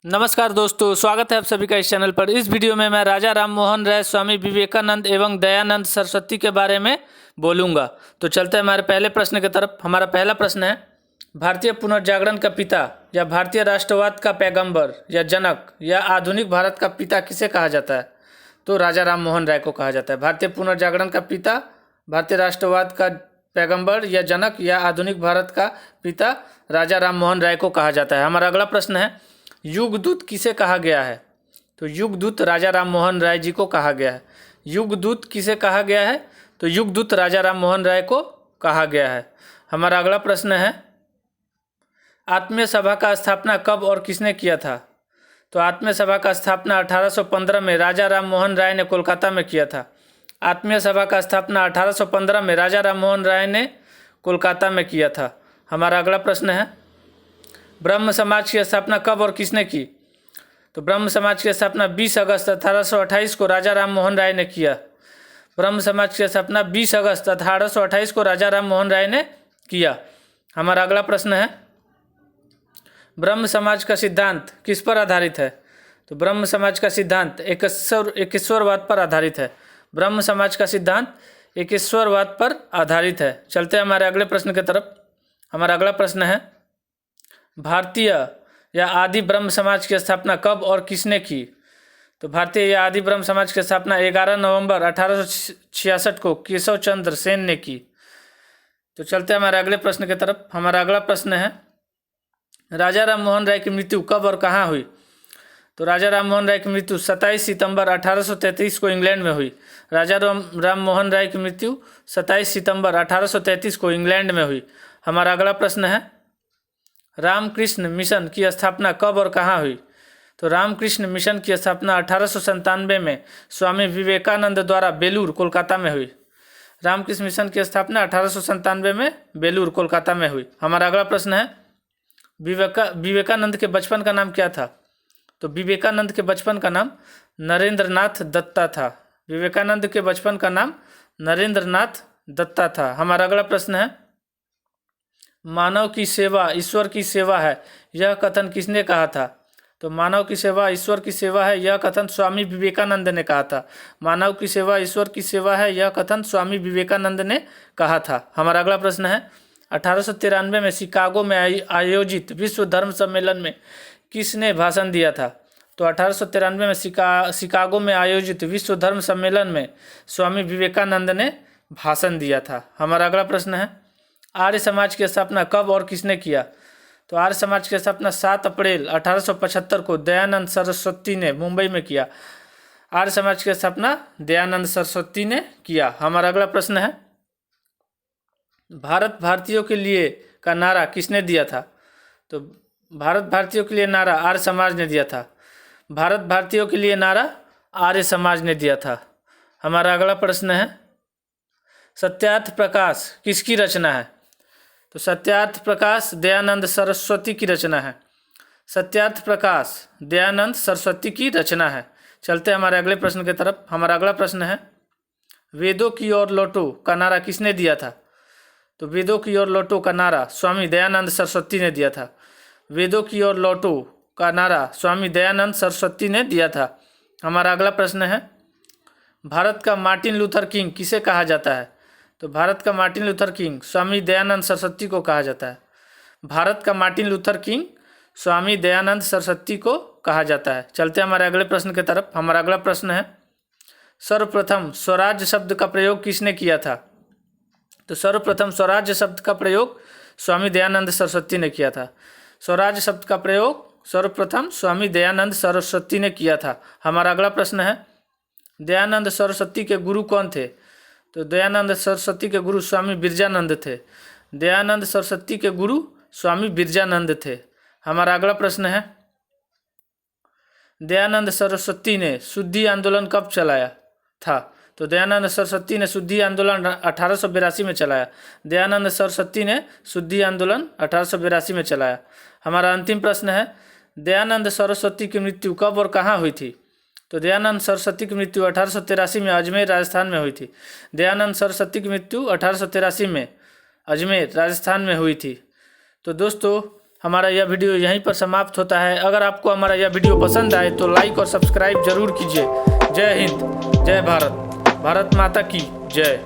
नमस्कार दोस्तों, स्वागत है आप सभी का इस चैनल पर। इस वीडियो में मैं राजा राम मोहन राय, स्वामी विवेकानंद एवं दयानंद सरस्वती के बारे में बोलूँगा। तो चलते हैं हमारे पहले प्रश्न की तरफ। हमारा पहला प्रश्न है, भारतीय पुनर्जागरण का पिता या भारतीय राष्ट्रवाद का पैगंबर या जनक या आधुनिक भारत का पिता किसे कहा जाता है? तो राजा राम मोहन राय को कहा जाता है। भारतीय पुनर्जागरण का पिता, भारतीय राष्ट्रवाद का पैगंबर या जनक या आधुनिक भारत का पिता राजा राम मोहन राय को कहा जाता है। हमारा अगला प्रश्न है, युगदूत किसे कहा गया है? तो युगदूत राजा राम मोहन राय जी को कहा गया है। युगदूत किसे कहा गया है? तो युगदूत राजा राम मोहन राय को कहा गया है। हमारा अगला प्रश्न है, आत्मीय सभा का स्थापना कब और किसने किया था? तो आत्मीय सभा का स्थापना 1815 में राजा राम मोहन राय ने कोलकाता में किया था। आत्मीय सभा का स्थापना 1815 में राजा राम मोहन राय ने कोलकाता में किया था। हमारा अगला प्रश्न है, ब्रह्म समाज की स्थापना कब और किसने की? तो ब्रह्म समाज की स्थापना 20 अगस्त 1828 को राजा राम मोहन राय ने किया। ब्रह्म समाज की स्थापना 20 अगस्त 1828 को राजा राम मोहन राय ने किया। हमारा अगला प्रश्न है, ब्रह्म समाज का सिद्धांत किस पर आधारित है? तो ब्रह्म समाज का सिद्धांत एकेश्वरवाद पर आधारित है। ब्रह्म समाज का सिद्धांत एकेश्वरवाद पर आधारित है। चलते हैं हमारे अगले प्रश्न की तरफ। हमारा अगला प्रश्न है, भारतीय या आदि ब्रह्म समाज की स्थापना कब और किसने की? तो भारतीय या आदि ब्रह्म समाज की स्थापना 11 नवंबर 1866 को केशव चंद्र सेन ने की। तो चलते हैं हमारे अगले प्रश्न की तरफ। हमारा अगला प्रश्न है, राजा राम मोहन राय की मृत्यु कब और कहाँ हुई? तो राजा राम मोहन राय की मृत्यु 27 सितंबर 1833 को इंग्लैंड में हुई। राजा राम मोहन राय की मृत्यु 27 सितंबर 1833 को इंग्लैंड में हुई। हमारा अगला प्रश्न है, रामकृष्ण मिशन की स्थापना कब और कहाँ हुई? तो रामकृष्ण मिशन की स्थापना 1897 में स्वामी विवेकानंद द्वारा बेलूर कोलकाता में हुई। रामकृष्ण मिशन की स्थापना 1897 में बेलूर कोलकाता में हुई। हमारा अगला प्रश्न है, विवेकानंद के बचपन का नाम क्या था? तो विवेकानंद के बचपन का नाम नरेंद्रनाथ दत्ता था। विवेकानंद के बचपन का नाम नरेंद्रनाथ दत्ता था। हमारा अगला प्रश्न है, मानव की सेवा ईश्वर की सेवा है, यह कथन किसने कहा था? तो मानव की सेवा ईश्वर की सेवा है, यह कथन स्वामी विवेकानंद ने कहा था। मानव की सेवा ईश्वर की सेवा है, यह कथन स्वामी विवेकानंद ने कहा था। हमारा अगला प्रश्न है, 1893 में शिकागो में आयोजित विश्व धर्म सम्मेलन में किसने भाषण दिया था? तो 1893 में शिकागो में आयोजित विश्व धर्म सम्मेलन में स्वामी विवेकानंद ने भाषण दिया था। हमारा अगला प्रश्न है, आर्य समाज की स्थापना कब और किसने किया? तो आर्य समाज की स्थापना 7 अप्रैल 1875 को दयानंद सरस्वती ने मुंबई में किया। आर्य समाज की स्थापना दयानंद सरस्वती ने किया। हमारा अगला प्रश्न है, भारत भारतीयों के लिए का नारा किसने दिया था? तो भारत भारतीयों के लिए नारा आर्य समाज ने दिया था। भारत भारतीयों के लिए नारा आर्य समाज ने दिया था। हमारा अगला प्रश्न है, सत्यार्थ प्रकाश किसकी रचना है? तो सत्यार्थ प्रकाश दयानंद सरस्वती की रचना है। सत्यार्थ प्रकाश दयानंद सरस्वती की रचना है। चलते हैं हमारे अगले प्रश्न की तरफ। हमारा अगला प्रश्न है, वेदों की ओर लौटो का नारा किसने दिया था? तो वेदों की ओर लौटो का नारा स्वामी दयानंद सरस्वती ने दिया था। वेदों की ओर लौटो का नारा स्वामी दयानंद सरस्वती ने दिया था। हमारा अगला प्रश्न है, भारत का मार्टिन लूथर किंग किसे कहा जाता है? तो भारत का Martin Luther king Swami Dayanand Saraswati को कहा जाता है। भारत का Martin Luther king Swami Dayanand Saraswati को कहा जाता है। चलते हैं हमारे अगले प्रश्न की तरफ। हमारा अगला प्रश्न है, सर्वप्रथम स्वराज्य शब्द का प्रयोग किसने किया था? तो सर्वप्रथम स्वराज्य शब्द का प्रयोग स्वामी दयानंद सरस्वती ने किया था। स्वराज्य शब्द का प्रयोग सर्वप्रथम स्वामी दयानंद सरस्वती ने किया था। हमारा अगला प्रश्न है, दयानंद सरस्वती के गुरु कौन थे? तो दयानंद सरस्वती के गुरु स्वामी बिरजानंद थे। दयानंद सरस्वती के गुरु स्वामी बिरजानंद थे। हमारा अगला प्रश्न है, दयानंद सरस्वती ने शुद्धि आंदोलन कब चलाया था? तो दयानंद सरस्वती ने शुद्धि आंदोलन 1882 में चलाया। दयानंद सरस्वती ने शुद्धि आंदोलन 1882 में चलाया। हमारा अंतिम प्रश्न है, दयानंद सरस्वती की मृत्यु कब और कहाँ हुई थी? तो दयानंद सरस्वती की मृत्यु 1883 में अजमेर राजस्थान में हुई थी। दयानंद सरस्वती की मृत्यु 1883 में अजमेर राजस्थान में हुई थी। तो दोस्तों, हमारा यह वीडियो यहीं पर समाप्त होता है। अगर आपको हमारा यह वीडियो पसंद आए तो लाइक और सब्सक्राइब जरूर कीजिए। जय हिंद, जय भारत, भारत माता की जय।